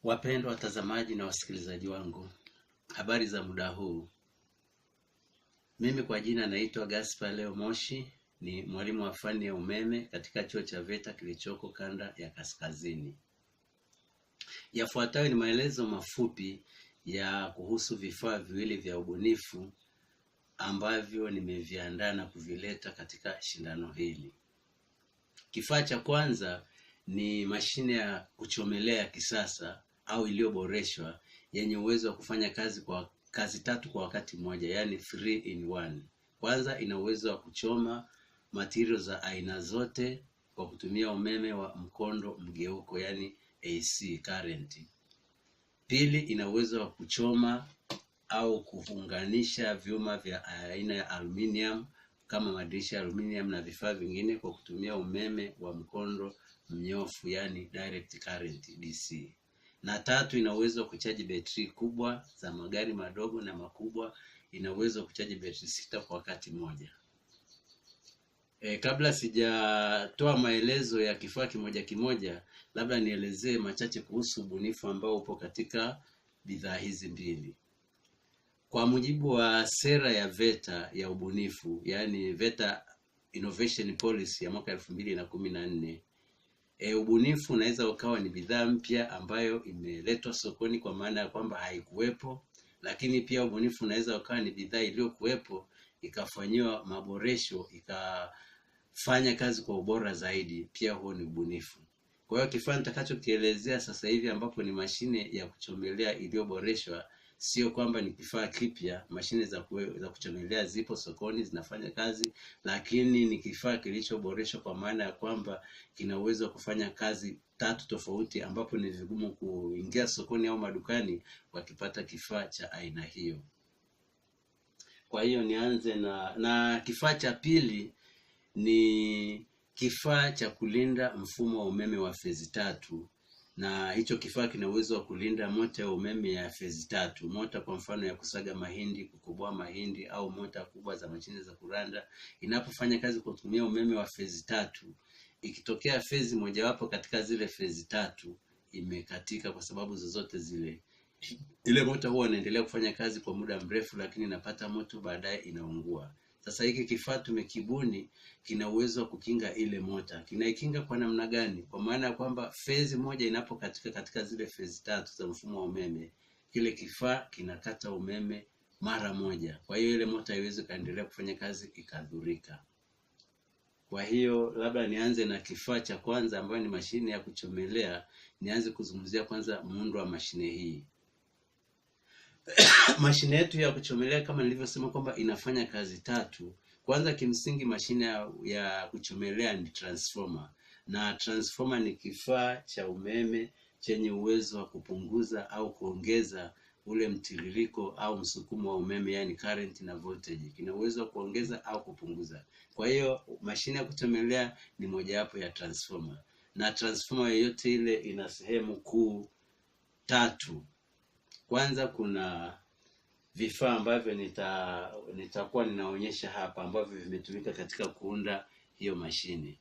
Wapendwa watazamaji na wasikilizaji wangu, habari za muda huu. Mimi kwa jina naitwa Gaspar Leo Moshi, ni mwalimu wa fani ya umeme katika chuo cha VETA kilichoko kanda ya kaskazini. Yafuatayo ni maelezo mafupi ya kuhusu vifaa viwili vya ubunifu ambavyo nimeviandaa na kuvileta katika shindano hili. Kifaa cha kwanza ni mashine ya kuchomelea kisasa au iliyoboreshwa yenye uwezo wa kufanya kazi tatu kwa wakati mmoja, yani 3 in 1. Kwanza, ina uwezo wa kuchoma materials za aina zote kwa kutumia umeme wa mkondo mgeuko, yani AC current. Pili, ina uwezo wa kuchoma au kuunganisha vyuma vya aina ya aluminium kama madirisha ya aluminium na vifaa vingine kwa kutumia umeme wa mkondo mnyofu, yani direct current DC. Na tatu, ina uwezo wa kuchaji betri kubwa za magari madogo na makubwa. Ina uwezo wa kuchaji betri 6 kwa wakati mmoja. Kabla sijatoa maelezo ya kifaa kimoja kimoja, labda nielezee machache kuhusu ubunifu ambao upo katika bidhaa hizi mbili. Kwa mujibu wa sera ya VETA ya ubunifu, yani VETA Innovation Policy ya mwaka 2014, ubunifu unaweza ukawa ni bidhaa mpya ambayo imeletwa sokoni kwa maana ya kwamba haikuwepo, lakini pia ubunifu unaweza ukawa ni bidhaa iliyokuwepo ikafanywa maboresho ikafanya kazi kwa ubora zaidi, pia huo ni ubunifu. Kwa hiyo kifaa nitakachokielezea sasa hivi ambapo ni mashine ya kuchomelea iliyoboreshwa, sio kwamba ni kifaa kipya. Mashine za kuchomelea zipo sokoni zinafanya kazi, lakini ni kifaa kilichoboreshwa kwa maana ya kwamba kina uwezo wa kufanya kazi tatu tofauti, ambapo ni vigumu kuingia sokoni au madukani wakipata kifaa cha aina hiyo. Kwa hiyo nianze na kifaa cha pili. Ni kifaa cha kulinda mfumo wa umeme wa fezi 3. Na hicho kifaa kina uwezo wa kulinda mota ya umeme ya fezi 3. Mota kwa mfano ya kusaga mahindi, kukoboa mahindi, au mota kubwa za mashine za kuranda. Inapofanya kazi kwa kutumia umeme wa fezi 3, ikitokea fezi mojawapo katika zile fezi 3 imekatika kwa sababu zozote zile, ile mota huwa inaendelea kufanya kazi kwa muda mrefu, lakini inapata moto baadaye inaungua. Sasa hiki kifaa tumekibuni kina uwezo wa kukinga ile mota. Kinaikinga kwa namna gani? Kwa maana ya kwamba fezi moja inapokatika katika zile fezi 3 za mfumo wa umeme, kile kifaa kinakata umeme mara moja. Kwa hiyo ile mota haiwezi kaendelea kufanya kazi ikadhurika. Kwa hiyo labda nianze na kifaa cha kwanza ambayo ni mashine ya kuchomelea. Nianze kuzungumzia kwanza muundo wa mashine hii. Mashine yetu ya kuchomelea kama nilivyosema kwamba inafanya kazi tatu. Kwanza, kimsingi mashine ya kuchomelea ni transformer. Na transformer ni kifaa cha umeme chenye uwezo wa kupunguza au kuongeza ule mtiririko au msukumo wa umeme, yani current na voltage. Kina uwezo wa kuongeza au kupunguza. Kwa hiyo mashine ya kuchomelea ni mojawapo ya transformer. Na transformer yoyote ile ina sehemu kuu 3. Kwanza, kuna vifaa ambavyo nitakuwa ninaonyesha hapa ambavyo vimetumika katika kuunda hiyo mashine.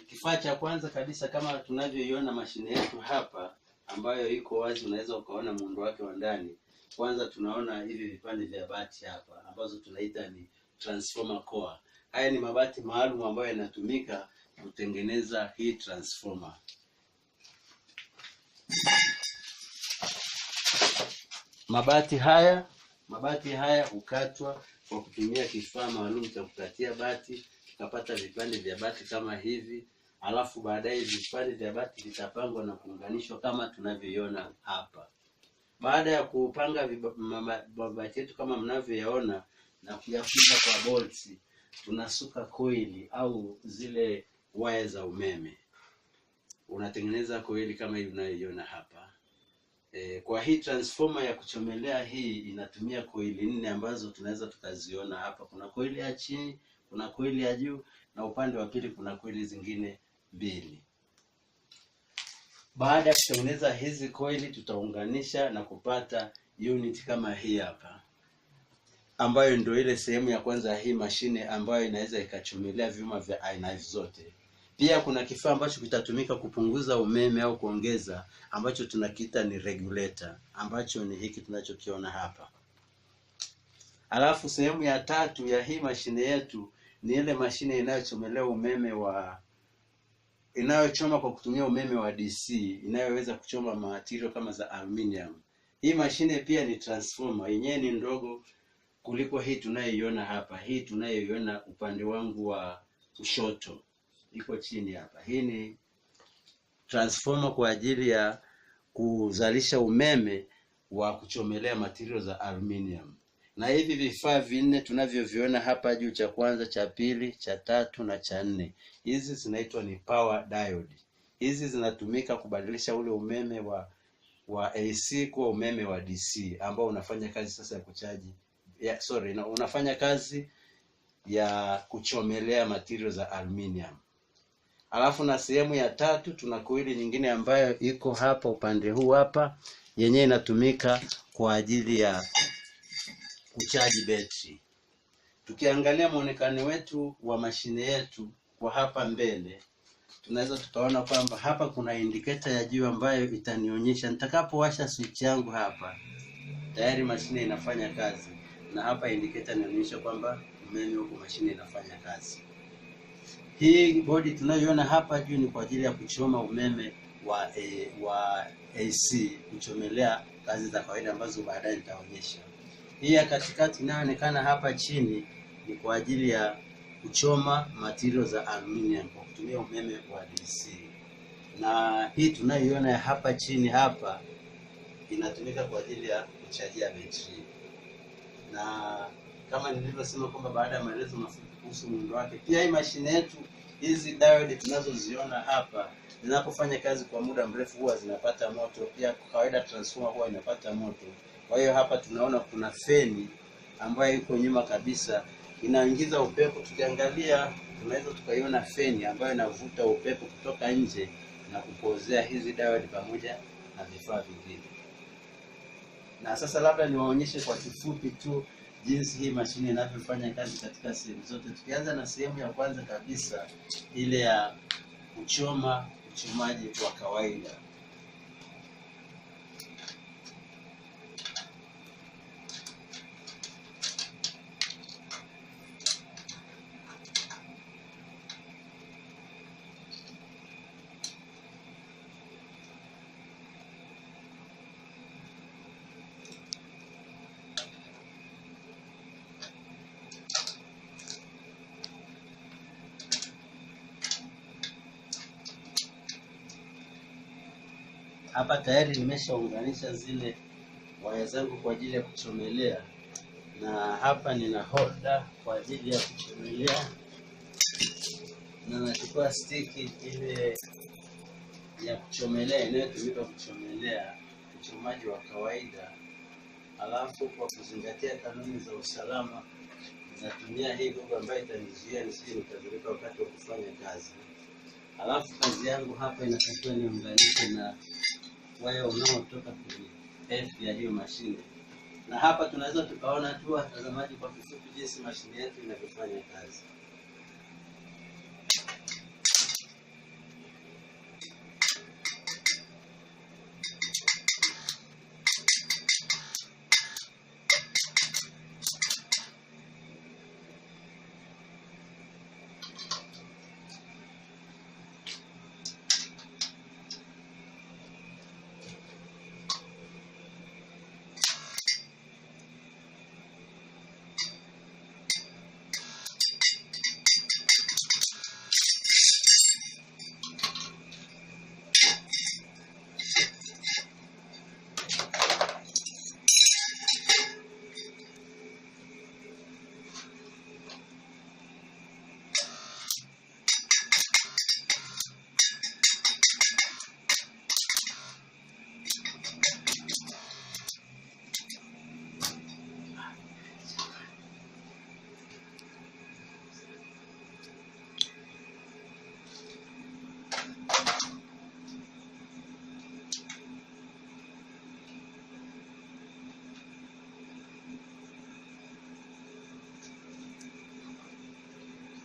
Kifaa cha kwanza kabisa, kama tunavyoiona mashine yetu hapa ambayo iko wazi, unaweza ukaona muundo wake wa ndani. Kwanza tunaona hivi vipande vya bati hapa ambazo tunaita ni transformer core. Haya ni mabati maalum ambayo yanatumika kutengeneza hii transformer. Mabati haya hukatwa kwa kutumia kifaa maalum cha kukatia bati. Tukapata vipande vya bati kama hivi, alafu baadaye vipande vya bati vitapangwa na kuunganishwa kama tunavyoiona hapa. Baada ya kupanga mabati yetu kama mnavyoyaona na kuyafunga kwa bolts, tunasuka coil au zile waya za umeme. Unatengeneza coil kama hivi unayoiona hapa. Kwa hii transformer ya kuchomelea hii inatumia coil 4 ambazo tunaweza tukaziona hapa. Kuna coil ya chini, kuna coil ya juu, na upande wa pili kuna coil zingine 2. Baada ya kutengeneza hizi coil, tutaunganisha na kupata unit kama hii hapa, ambayo ndio ile sehemu ya kwanza hii mashine ambayo inaweza ikachomelea vyuma vya aina zote. Pia kuna kifaa ambacho kitatumika kupunguza umeme au kuongeza, ambacho tunakiita ni regulator, ambacho ni hiki tunachokiona hapa. Alafu sehemu ya tatu ya hii mashine yetu ni ile mashine inayochomelea umeme inayochoma kwa kutumia umeme wa DC, inayoweza kuchoma material kama za aluminium. Hii mashine pia ni transformer, yenyewe ni ndogo kuliko hii tunayoiona hapa. Hii tunayoiona upande wangu wa kushoto iko chini hapa. Hii ni transformer kwa ajili ya kuzalisha umeme wa kuchomelea material za aluminium. Na hivi vifaa vinne tunavyoviona hapa juu, cha kwanza, cha pili, cha tatu na cha nne, hizi zinaitwa ni power diode. Hizi zinatumika kubadilisha ule umeme wa AC kuwa umeme wa DC, ambao unafanya kazi sasa ya kuchaji unafanya kazi ya kuchomelea material za aluminium. Alafu na sehemu ya tatu tuna coil nyingine ambayo iko hapa upande huu hapa, yenyewe inatumika kwa ajili ya kuchaji betri. Tukiangalia muonekano wetu wa mashine yetu kwa hapa mbele, tunaweza tukaona kwamba hapa kuna indicator ya juu ambayo itanionyesha nitakapowasha switch yangu hapa, tayari mashine inafanya kazi, na hapa indicator inaonyesha kwamba umeme huko mashine inafanya kazi. Hii bodi tunayoiona hapa juu ni kwa ajili ya kuchoma umeme wa AC, kuchomelea kazi za kawaida ambazo baadaye nitaonyesha. Hii ya katikati inayoonekana hapa chini ni kwa ajili ya kuchoma material za aluminium kwa kutumia umeme wa DC. Na hii tunayoiona ya hapa chini hapa inatumika kwa ajili ya kuchajia betri. Na kama nilivyosema kwamba baada ya maelezo mafupi kuhusu muundo wake, pia hii mashine yetu, hizi diode tunazoziona hapa zinapofanya kazi kwa muda mrefu huwa zinapata moto. Pia kwa kawaida transformer huwa inapata moto. Kwa hiyo hapa tunaona kuna feni ambayo iko nyuma kabisa inaingiza upepo. Tukiangalia tunaweza tukaiona feni ambayo inavuta upepo kutoka nje na kupozea hizi diode pamoja na vifaa vingine. Na sasa labda niwaonyeshe kwa kifupi tu jinsi hii mashine inavyofanya kazi katika sehemu zote. Tukianza na sehemu ya kwanza kabisa, ile ya uchomaji wa kawaida. Hapa tayari nimeshaunganisha zile waya zangu kwa ajili ya kuchomelea, na hapa nina holder kwa ajili ya kuchomelea, na nachukua stiki ile ya kuchomelea inayotumika kuchomelea uchomaji wa kawaida. Alafu kwa kuzingatia kanuni za usalama natumia hii gogo ambayo itanizuia nisije nikadhurika wakati wa kufanya kazi. Alafu kazi yangu hapa inatakiwa niunganishe na waya unaotoka kwenye F ya hiyo mashine. Na hapa tunaweza tukaona tu watazamaji kwa kifupi jinsi mashine yetu inavyofanya kazi.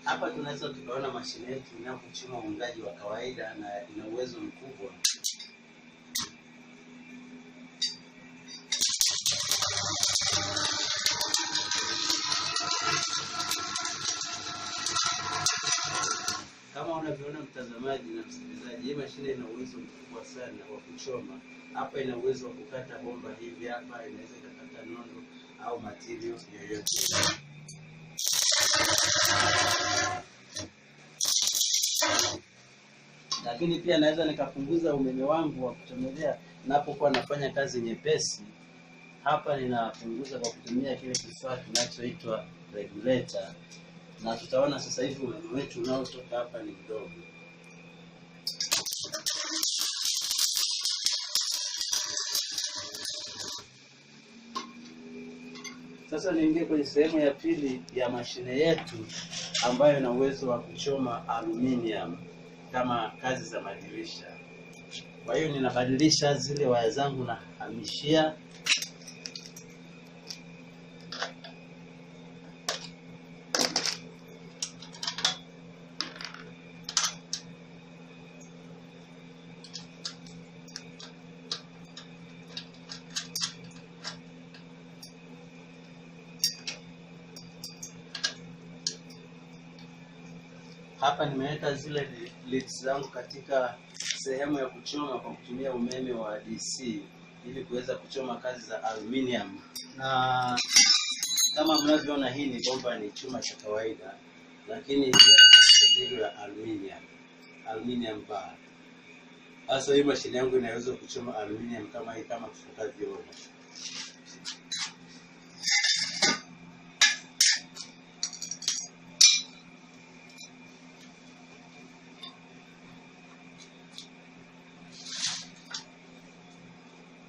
Hapa tunaweza tukaona mashine yetu inapochoma uungaji wa kawaida na ina uwezo mkubwa. Kama unavyoona mtazamaji na msikilizaji, hii mashine ina uwezo mkubwa sana wa kuchoma. Hapa ina uwezo wa kukata bomba hivi, hapa inaweza kukata nondo au material yoyote. Lakini pia naweza nikapunguza umeme wangu wa kuchomelea ninapokuwa nafanya kazi nyepesi. Hapa ninapunguza kwa kutumia kile kifaa kinachoitwa regulator, na tutaona sasa hivi umeme wetu unaotoka hapa ni mdogo. Sasa niingie kwenye sehemu ya pili ya mashine yetu ambayo ina uwezo wa kuchoma aluminium kama kazi za madirisha. Kwa hiyo ninabadilisha zile waya zangu na hamishia hapa. Nimeweka zile leads zangu katika sehemu ya kuchoma kwa kutumia umeme wa DC ili kuweza kuchoma kazi za aluminium. Na kama mnavyoona, hii ni bomba, ni chuma cha kawaida, lakini hii ya aluminium bar. Sasa hii mashine yangu inaweza kuchoma aluminium kama hii, kama tutakavyoona.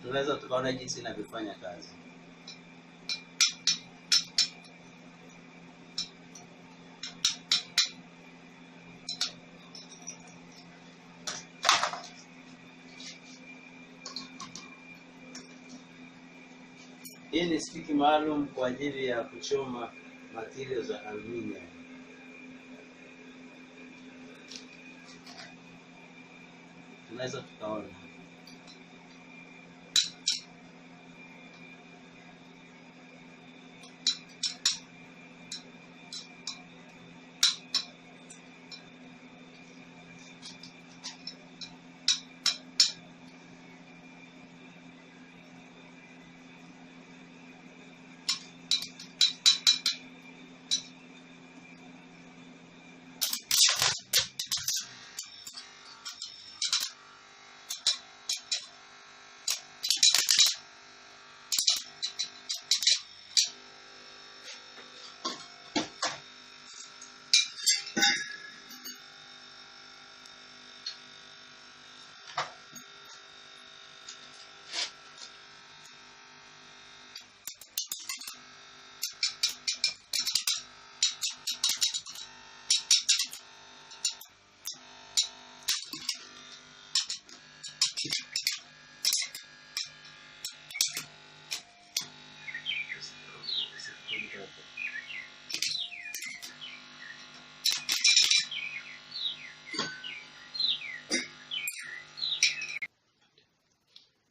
Tunaweza tukaona jinsi inavyofanya kazi. Hii ni stiki maalum kwa ajili ya kuchoma material za aluminium. Tunaweza tukaona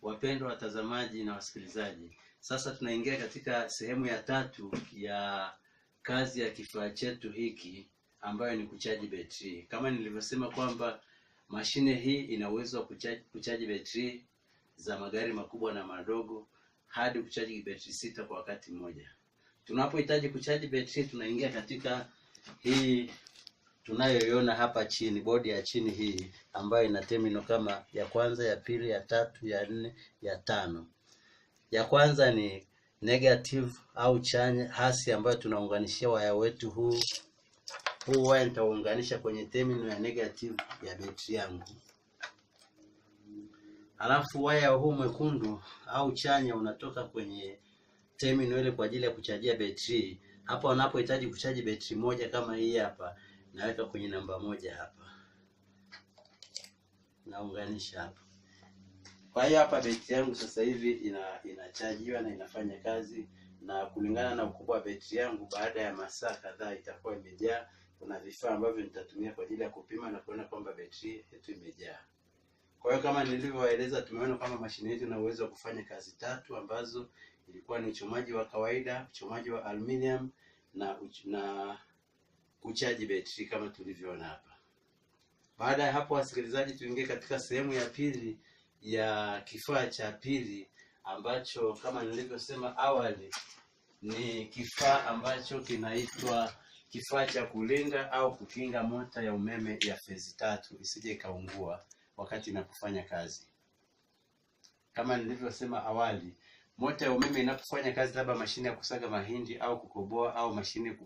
Wapendwa watazamaji na wasikilizaji, sasa tunaingia katika sehemu ya tatu ya kazi ya kifaa chetu hiki, ambayo ni kuchaji betri. Kama nilivyosema kwamba mashine hii ina uwezo wa kuchaji betri za magari makubwa na madogo hadi kuchaji betri 6 kwa wakati mmoja. Tunapohitaji kuchaji betri, tunaingia katika hii tunayoiona hapa chini, bodi ya chini hii, ambayo ina terminal kama ya kwanza, ya pili, ya tatu, ya nne, ya tano. Ya kwanza ni negative au chanya hasi, ambayo tunaunganishia waya wetu huu waya nitaunganisha kwenye terminal ya negative ya betri yangu. Alafu waya huu mwekundu au chanya unatoka kwenye terminal ile kwa ajili ya kuchajia betri. Hapa unapohitaji kuchaji betri moja kama hii hapa, naweka kwenye namba 1 hapa, naunganisha hapa. Kwa hiyo hapa betri yangu sasa hivi inachajiwa na inafanya kazi, na kulingana na ukubwa wa betri yangu, baada ya masaa kadhaa itakuwa imejaa kuna vifaa ambavyo nitatumia kwa ajili ya kupima na kuona kwamba betri yetu imejaa. Kwa hiyo kama nilivyowaeleza, tumeona kwamba mashine yetu ina uwezo wa kufanya kazi tatu ambazo ilikuwa ni uchomaji wa kawaida, uchomaji wa aluminium na kuchaji betri kama tulivyoona hapa. Baada ya hapo, wasikilizaji, tuingie katika sehemu ya pili ya kifaa cha pili ambacho kama nilivyosema awali ni kifaa ambacho kinaitwa kifaa cha kulinda au kukinga mota ya umeme ya fezi 3 isije ikaungua wakati inapofanya kazi. Kama nilivyosema awali, mota ya umeme inapofanya kazi, labda mashine ya kusaga mahindi au kukoboa au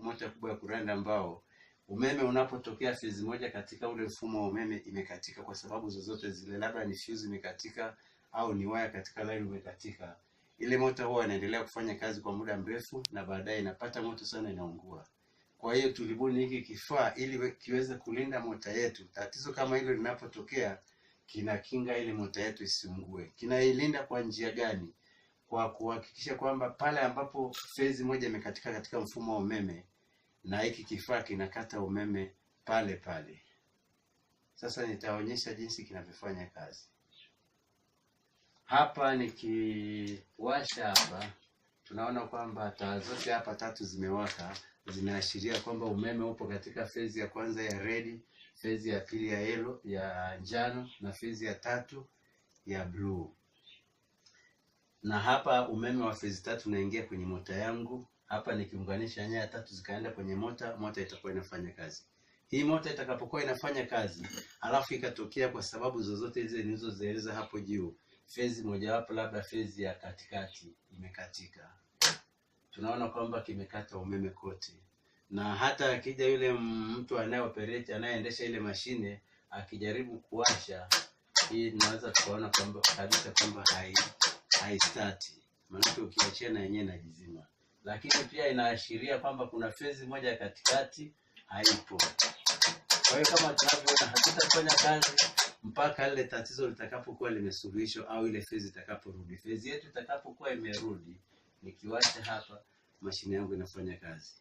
mota kubwa ya kuranda mbao, umeme unapotokea fezi moja katika ule mfumo wa umeme imekatika kwa sababu zozote zile, labda ni fuse imekatika au ni waya katika line imekatika, ile mota huwa inaendelea kufanya kazi kwa muda mrefu na baadaye inapata moto sana, inaungua. Kwa hiyo tulibuni hiki kifaa ili kiweze kulinda mota yetu. Tatizo kama hilo linapotokea, kinakinga ile mota yetu isiungue. Kinailinda kwa njia gani? Kwa kuhakikisha kwamba pale ambapo fezi moja imekatika katika mfumo wa umeme, na hiki kifaa kinakata umeme pale pale. Sasa nitaonyesha jinsi kinavyofanya kazi. Hapa nikiwasha hapa, tunaona kwamba taa zote hapa tatu zimewaka, zinaashiria kwamba umeme upo katika fezi ya kwanza ya red, fezi ya pili ya yellow ya njano na fezi ya tatu ya blue. Na hapa umeme wa fezi 3 unaingia kwenye mota yangu. Hapa nikiunganisha nyaya tatu zikaenda kwenye mota itakuwa inafanya kazi. Hii mota itakapokuwa inafanya kazi, alafu ikatokea kwa sababu zozote hizo nilizozieleza hapo juu, fezi mojawapo, labda fezi ya katikati imekatika, tunaona kwamba kimekata umeme kote. Na hata akija yule mtu anayeendesha ile mashine akijaribu kuwasha, hii tunaweza kuona kwamba kabisa kwamba haistati, maana ukiachia na yenyewe inajizima. Lakini pia inaashiria kwamba kuna fezi moja katikati haipo. Kwa hiyo kama tunavyoona, hatutafanya kazi mpaka ile tatizo litakapokuwa limesuluhishwa au ile fezi itakaporudi. Fezi yetu itakapokuwa imerudi, nikiwasha hapa, mashine yangu inafanya kazi.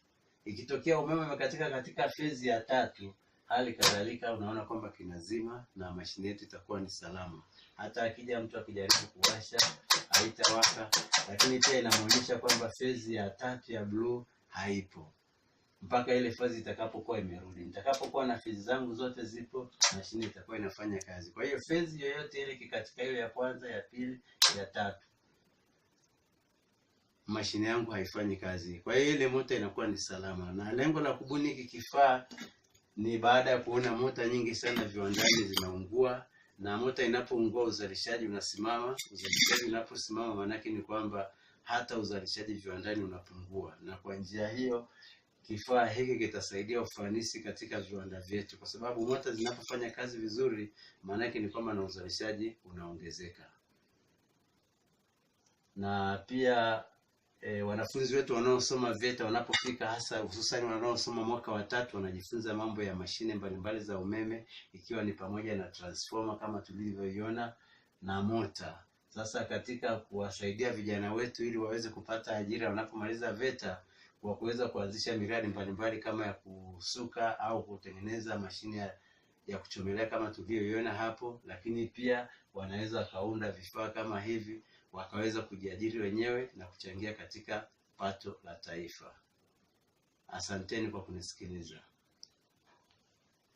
Ikitokea umeme umekatika katika fezi ya 3, hali kadhalika unaona kwamba kinazima na mashine yetu itakuwa ni salama. Hata akija mtu akijaribu kuwasha, haitawaka. Lakini pia inaonyesha kwamba fezi ya 3 ya blue haipo mpaka ile fezi itakapokuwa imerudi. Nitakapokuwa na fezi zangu zote zipo, mashine itakuwa inafanya kazi. Kwa hiyo fezi yoyote ile katika ile ya kwanza, ya pili, ya 3, mashine yangu haifanyi kazi. Kwa hiyo ile mota inakuwa ni salama. Na lengo la kubuni hiki kifaa ni baada ya kuona mota nyingi sana viwandani zinaungua, na mota inapoungua uzalishaji unasimama. Uzalishaji unaposimama, maana yake ni kwamba hata uzalishaji viwandani unapungua. Na kwa njia hiyo kifaa hiki kitasaidia ufanisi katika viwanda vyetu, kwa sababu mota zinapofanya kazi vizuri, maana yake ni kwamba na uzalishaji unaongezeka. Na pia wanafunzi wetu wanaosoma VETA wanapofika, hasa hususan wanaosoma mwaka wa 3, wanajifunza mambo ya mashine mbalimbali za umeme, ikiwa ni pamoja na transformer kama tulivyoiona na mota. Sasa katika kuwasaidia vijana wetu ili waweze kupata ajira wanapomaliza VETA, kwa kuweza kuanzisha miradi mbalimbali kama ya kusuka au kutengeneza mashine ya kuchomelea kama tulivyoiona hapo, lakini pia wanaweza kaunda vifaa kama hivi wakaweza kujiajiri wenyewe na kuchangia katika pato la taifa. Asanteni kwa kunisikiliza.